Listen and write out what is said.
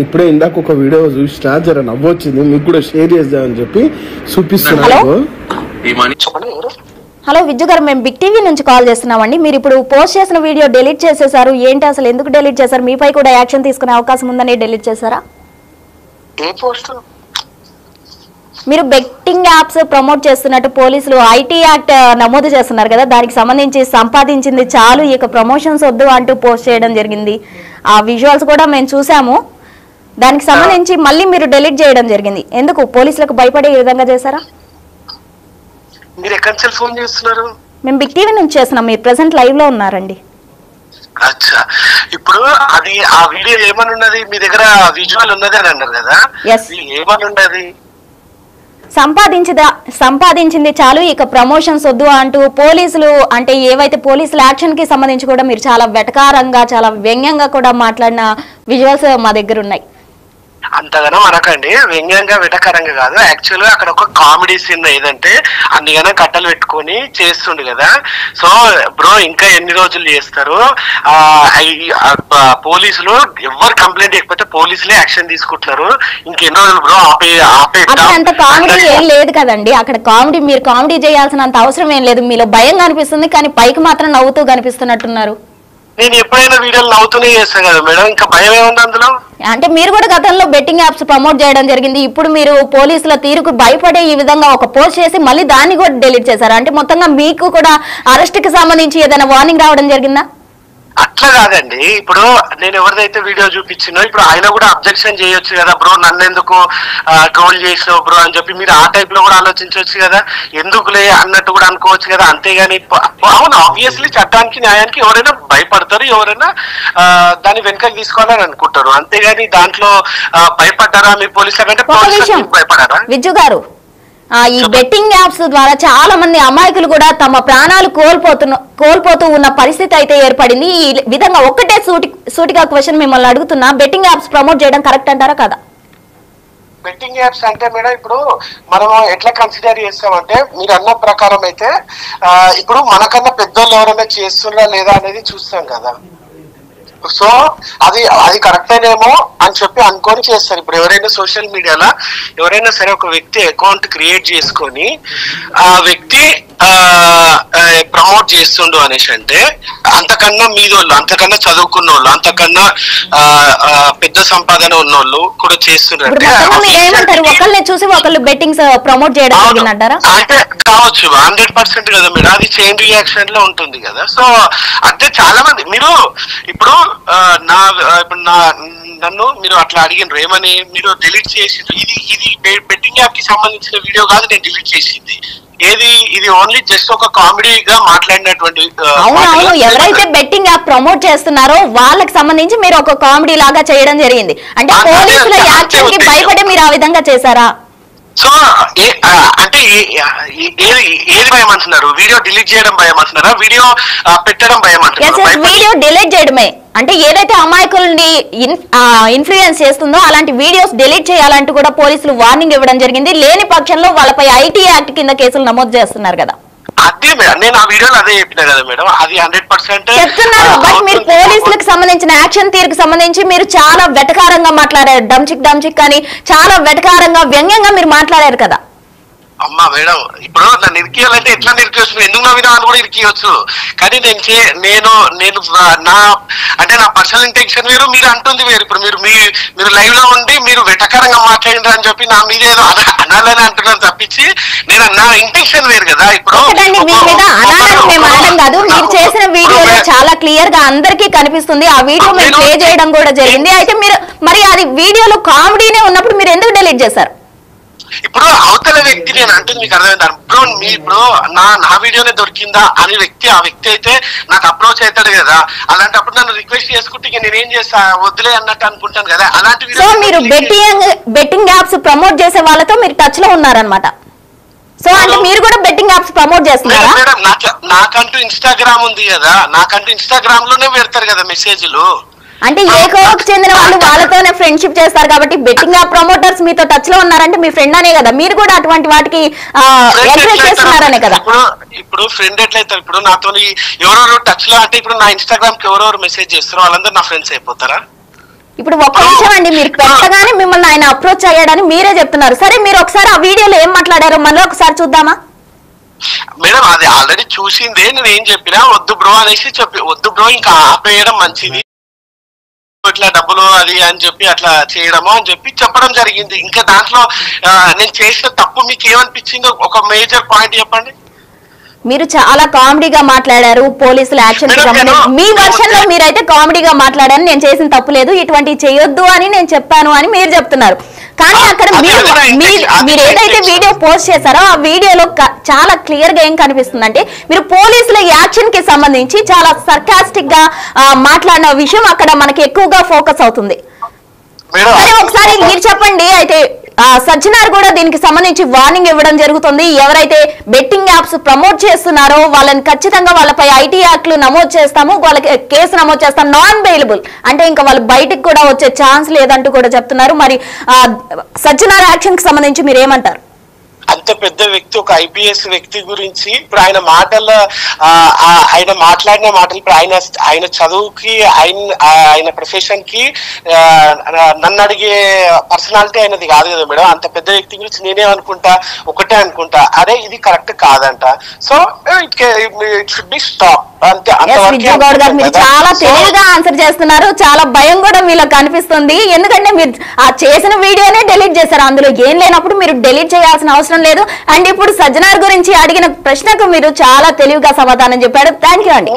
ఇప్పుడే ఇందాక ఒక వీడియో చూసినా జర నవ్వొచ్చింది, మీకు కూడా షేర్ చేద్దామని చెప్పి చూపిస్తున్నాను. హలో విజ్జు గారు, మేము బిగ్ టీవీ నుంచి కాల్ చేస్తున్నామండి. మీరు ఇప్పుడు పోస్ట్ చేసిన వీడియో డిలీట్ చేసేసారు, ఏంటి అసలు ఎందుకు డిలీట్ చేశారు? మీపై కూడా యాక్షన్ తీసుకునే అవకాశం ఉందని డిలీట్ చేశారా? మీరు బెట్టింగ్ యాప్స్ ప్రమోట్ చేస్తున్నట్టు పోలీసులు ఐటీ యాక్ట్ నమోదు చేస్తున్నారు కదా, దానికి సంబంధించి సంపాదించింది చాలు ఇక ప్రమోషన్స్ వద్దు అంటూ పోస్ట్ చేయడం జరిగింది. ఆ విజువల్స్ కూడా మేము చూసాము. దానికి సంబంధించి మళ్ళీ మీరు డిలీట్ చేయడం జరిగింది. ఎందుకు? పోలీసులకు భయపడే విధంగా చేశారా? మీరు ఎక్కడి నుంచి ఫోన్ చేస్తున్నారు? మేము బిగ్ టీవీ నుంచి చేస్తున్నాం. మీరు ప్రెసెంట్ లైవ్ లో ఉన్నారండి. అచ్చా, ఇప్పుడు అది ఆ వీడియో ఏమని ఉన్నది? మీ దగ్గర విజువల్ ఉన్నది అని అన్నారు కదా, ఏమని ఉన్నది? సంపాదించింది చాలు ఇక ప్రమోషన్స్ వద్దు అంటూ పోలీసులు, అంటే ఏవైతే పోలీసుల యాక్షన్ కి సంబంధించి కూడా మీరు చాలా వెటకారంగా చాలా వ్యంగ్యంగా కూడా మాట్లాడిన విజువల్స్ మా దగ్గర ఉన్నాయి. అంతగానో అనకండి, వ్యంగ్యంగా వెటకరంగా కాదు. యాక్చువల్ గా అక్కడ ఒక కామెడీ సీన్ ఏదంటే అన్నిగానో కట్టలు పెట్టుకొని చేస్తుండు కదా. సో బ్రో ఇంకా ఎన్ని రోజులు చేస్తారు? పోలీసులు ఎవరు కంప్లైంట్ చేయకపోతే పోలీసులే యాక్షన్ తీసుకుంటున్నారు. ఇంకెన్ని రోజులు బ్రో అంత కామెడీ ఏం లేదు కదండి. అక్కడ కామెడీ, మీరు కామెడీ చేయాల్సినంత అవసరం ఏం లేదు. మీలో భయం కనిపిస్తుంది, కానీ పైకి మాత్రం నవ్వుతూ కనిపిస్తున్నట్టున్నారు. నేను ఎప్పుడైనా వీడియోలు నవ్వుతూనే చేస్తాను కదా మేడం, ఇంకా భయం ఏముంది అందులో? అంటే మీరు కూడా గతంలో బెట్టింగ్ యాప్స్ ప్రమోట్ చేయడం జరిగింది. ఇప్పుడు మీరు పోలీసుల తీరుకు భయపడే ఈ విధంగా ఒక పోస్ట్ చేసి మళ్ళీ దాన్ని కూడా డిలీట్ చేశారు. అంటే మొత్తంగా మీకు కూడా అరెస్ట్ కి సంబంధించి ఏదైనా వార్నింగ్ రావడం జరిగిందా? అట్లా కాదండి, ఇప్పుడు నేను ఎవరిదైతే వీడియో చూపించినో ఇప్పుడు ఆయన కూడా అబ్జెక్షన్ చేయొచ్చు కదా, బ్రో నన్ను ఎందుకు ట్రోల్ చేసినావు బ్రో అని చెప్పి మీరు ఆ టైప్ లో కూడా ఆలోచించవచ్చు కదా, ఎందుకులే అన్నట్టు కూడా అనుకోవచ్చు కదా. అంతేగాని అవును, ఆబ్వియస్లీ చట్టానికి న్యాయానికి ఎవరైనా భయపడతారు, ఎవరైనా దాన్ని వెనకకి తీసుకోవాలని అనుకుంటారు. అంతేగాని దాంట్లో భయపడ్డారా మీరు పోలీసుల కంటే పోలీసులకు భయపడారా? విజ్జు గారు, ఈ బెట్టింగ్ యాప్స్ ద్వారా చాలా మంది అమాయకులు కూడా తమ ప్రాణాలు కోల్పోతూ ఉన్న పరిస్థితి అయితే ఏర్పడింది. ఈ విధంగా ఒక్కటే సూటిగా క్వశ్చన్ మిమ్మల్ని అడుగుతున్నా, బెట్టింగ్ యాప్స్ ప్రమోట్ చేయడం కరెక్ట్ అంటారా కదా? బెట్టింగ్ యాప్స్ అంటే మేడం ఇప్పుడు మనం ఎట్లా కన్సిడర్ చేస్తామంటే మీరు అన్న ప్రకారం అయితే ఇప్పుడు మనకన్నా పెద్దోళ్ళు ఎవరైనా చేస్తున్నారా లేదా అనేది చూస్తాం కదా. సో అది కరెక్టేనేమో అని చెప్పి అనుకొని చేస్తారు. ఇప్పుడు ఎవరైనా సోషల్ మీడియాలో ఎవరైనా సరే ఒక వ్యక్తి అకౌంట్ క్రియేట్ చేసుకొని ఆ వ్యక్తి ప్రమోట్ చేస్తుండు అనేసి అంటే అంతకన్నా మీదోళ్ళు, అంతకన్నా చదువుకున్న వాళ్ళు, అంతకన్నా పెద్ద సంపాదన ఉన్నోళ్ళు కూడా చేస్తున్నారు. ఒకళ్ళని చూసి ఒకళ్ళు బెట్టింగ్స్ ప్రమోట్ చేయడం అంటే కావచ్చు 100% కదా మేడం, అది చైన్ రియాక్షన్ లో ఉంటుంది కదా. సో అంటే చాలా మంది మీరు ఇప్పుడు నన్ను మీరు అట్లా అడిగినారు ఏమని, మీరు డిలీట్ చేసిండ్రు. ఇది బెట్టింగ్ యాప్ కి సంబంధించిన వీడియో కాదు నేను డిలీట్ చేసింది. ఇది ఓన్లీ జస్ట్ ఒక కామెడీగా మాట్లాడినటువంటి. అవునవును, ఎవరైతే బెట్టింగ్ యాప్ ప్రమోట్ చేస్తున్నారో వాళ్ళకి సంబంధించి మీరు ఒక కామెడీ లాగా చేయడం జరిగింది. అంటే పోలీసుల యాక్షన్ కి భయపడి మీరు ఆ విధంగా చేశారా? సో అంటే ఏది భయం అంటున్నారు? వీడియో డిలీట్ చేయడం భయం అంటున్నారా? వీడియో పెట్టడం భయం అంటున్నారా? వీడియో డిలీట్ చేయడమే. అంటే ఏదైతే అమాయకుల్ని ఇన్ఫ్లుయెన్స్ చేస్తుందో అలాంటి వీడియోస్ డిలీట్ చేయాలంటూ కూడా పోలీసులు వార్నింగ్ ఇవ్వడం జరిగింది. లేని పక్షంలో వాళ్ళపై ఐటీ యాక్ట్ కింద కేసులు నమోదు చేస్తున్నారు కదా. అదే మేడం, నేను ఆ వీడియోలో అదే చెప్పినా కదా మేడం, అది 100% చెప్తున్నారు. బట్ మీరు పోలీసులకు సంబంధించిన యాక్షన్ తీరుకు సంబంధించి మీరు చాలా వెటకారంగా మాట్లాడారు. డంచిక్ అని చాలా వెటకారంగా వ్యంగ్యంగా మీరు మాట్లాడారు కదా. అమ్మా మేడం, ఇప్పుడు నన్ను ఇరికియాలంటే ఎట్లా ఇరికివచ్చు? ఎందుకు నవ్వినా అని కూడా ఇరికియచ్చు. కానీ నేను నా పర్సనల్ ఇంటెన్షన్ వేరు, మీరు అంటుంది వేరు. ఇప్పుడు మీరు లైవ్ లో ఉండి మీరు వెటకరంగా మాట్లాడినారు అని చెప్పి నా మీద ఏదో అనాలని అంటున్నాను తప్పించి నేను నా ఇంటెన్షన్ వేరు కదా. ఇప్పుడు కాదు, మీరు చేసిన వీడియోలో చాలా క్లియర్ గా అందరికీ కనిపిస్తుంది. ఆ వీడియో మీరు ప్లే చేయడం కూడా జరిగింది. అయితే మీరు మరి అది వీడియోలో కామెడీనే ఉన్నప్పుడు మీరు ఎందుకు డిలీట్ చేశారు? ఇప్పుడు అవతల వ్యక్తి, నేను అంటుంది మీకు అర్థమైంది బ్రో, నా వీడియోనే దొరికిందా అని ఆ వ్యక్తి అయితే నాకు అప్రోచ్ అవుతాడు కదా. అలాంటప్పుడు నన్ను రిక్వెస్ట్ చేసుకుంటే నేనేం చేస్తా, వద్దులే అన్నట్టు అనుకుంటాను కదా. అలాంటి సో మీరు బెట్టింగ్ యాప్స్ ప్రమోట్ చేసే వాళ్ళతో మీరు టచ్ లో ఉన్నారనమాట. సో అంటే మీరు కూడా బెట్టింగ్ యాప్స్ ప్రమోట్ చేస్తున్నారా? మేడం నాకంటూ ఇన్స్టాగ్రామ్ ఉంది కదా, నాకంటూ ఇన్స్టాగ్రామ్ లోనే పెడతారు కదా మెసేజ్లు. అంటే ఏ కోవకు చెందిన వాళ్ళు వాళ్ళతోనే ఫ్రెండ్షిప్ చేస్తారు కాబట్టి బెట్టింగ్ యాప్ ప్రమోటర్స్ మీతో టచ్ లో ఉన్నారంటే మీ ఫ్రెండ్ అనే కదా. మీరు కూడా అటువంటి వాటికి ఎంకరేజ్ చేస్తున్నారనే కదా. ఇప్పుడు ఫ్రెండ్ ఎట్లయితారు? ఇప్పుడు నాతో ఎవరెవరు టచ్ లో అంటే ఇప్పుడు నా ఇన్స్టాగ్రామ్ కి ఎవరెవరు మెసేజ్ చేస్తారో వాళ్ళందరూ నా ఫ్రెండ్స్ అయిపోతారా? ఇప్పుడు ఒక్క నిమిషం అండి, మీరు పెట్టగానే మిమ్మల్ని ఆయన అప్రోచ్ అయ్యాడని మీరే చెప్తున్నారు. సరే మీరు ఒకసారి ఆ వీడియోలో ఏం మాట్లాడారో మళ్ళీ ఒకసారి చూద్దామా? మేడం అది ఆల్రెడీ చూసిందే. నేను ఏం చెప్పినా వద్దు బ్రో అనేసి వద్దు బ్రో ఇంకా ఆపేయడం మంచిది, ఇట్లా డబ్బులు అది అని చెప్పి అట్లా చేయడము అని చెప్పడం జరిగింది. ఇంకా దాంట్లో నేను చేసిన తప్పు మీకు ఏమనిపించిందో ఒక మేజర్ పాయింట్ చెప్పండి. మీరు చాలా కామెడీగా మాట్లాడారు పోలీసుల యాక్షన్ కి సంబంధించి. మీ వర్షన్ లో మీరైతే కామెడీగా మాట్లాడారు, నేను చేసిన తప్పు లేదు, ఇటువంటి చేయొద్దు అని నేను చెప్పాను అని మీరు చెప్తున్నారు. కానీ అక్కడ మీరు ఏదైతే వీడియో పోస్ట్ చేశారో ఆ వీడియోలో చాలా క్లియర్ గా ఏం కనిపిస్తుంది అంటే మీరు పోలీసుల యాక్షన్ కి సంబంధించి చాలా సర్కాస్టిక్ గా మాట్లాడిన విషయం అక్కడ మనకి ఎక్కువగా ఫోకస్ అవుతుంది. సరే ఒకసారి మీరు చెప్పండి. అయితే సజ్జనార్ కూడా దీనికి సంబంధించి వార్నింగ్ ఇవ్వడం జరుగుతుంది. ఎవరైతే బెట్టింగ్ యాప్స్ ప్రమోట్ చేస్తున్నారో వాళ్ళని ఖచ్చితంగా వాళ్ళపై ఐటీ యాక్ట్లు నమోదు చేస్తాము, వాళ్ళకి కేసు నమోదు చేస్తాం, నాన్ బెయిలబుల్ అంటే ఇంకా వాళ్ళు బయటికి కూడా వచ్చే ఛాన్స్ లేదంటూ కూడా చెప్తున్నారు. మరి సజ్జనార్ యాక్షన్ కి సంబంధించి మీరు ఏమంటారు? అంత పెద్ద వ్యక్తి, ఒక ఐపీఎస్ వ్యక్తి గురించి ఇప్పుడు ఆయన మాట్లాడిన మాటలు ఇప్పుడు ఆయన చదువుకి ఆయన ప్రొఫెషన్ కి నన్ను అడిగే పర్సనాలిటీ ఆయనది కాదు కదా మేడం. అంత పెద్ద వ్యక్తి గురించి నేనేమనుకుంటా, ఒకటే అనుకుంటా, అరే ఇది కరెక్ట్ కాదంట. So it should be stop. Vijaygoud garu మీరు చాలా తెలివిగా ఆన్సర్ చేస్తున్నారు. చాలా భయం కూడా మీలో కనిపిస్తుంది. ఎందుకంటే మీరు ఆ చేసిన వీడియోనే డిలీట్ చేశారు, అందులో ఏం లేనప్పుడు మీరు డిలీట్ చేయాల్సిన అవసరం లేదు. అండ్ ఇప్పుడు సజ్జనార్ గురించి అడిగిన ప్రశ్నకు మీరు చాలా తెలివిగా సమాధానం చెప్పారు. థ్యాంక్ యూ అండి.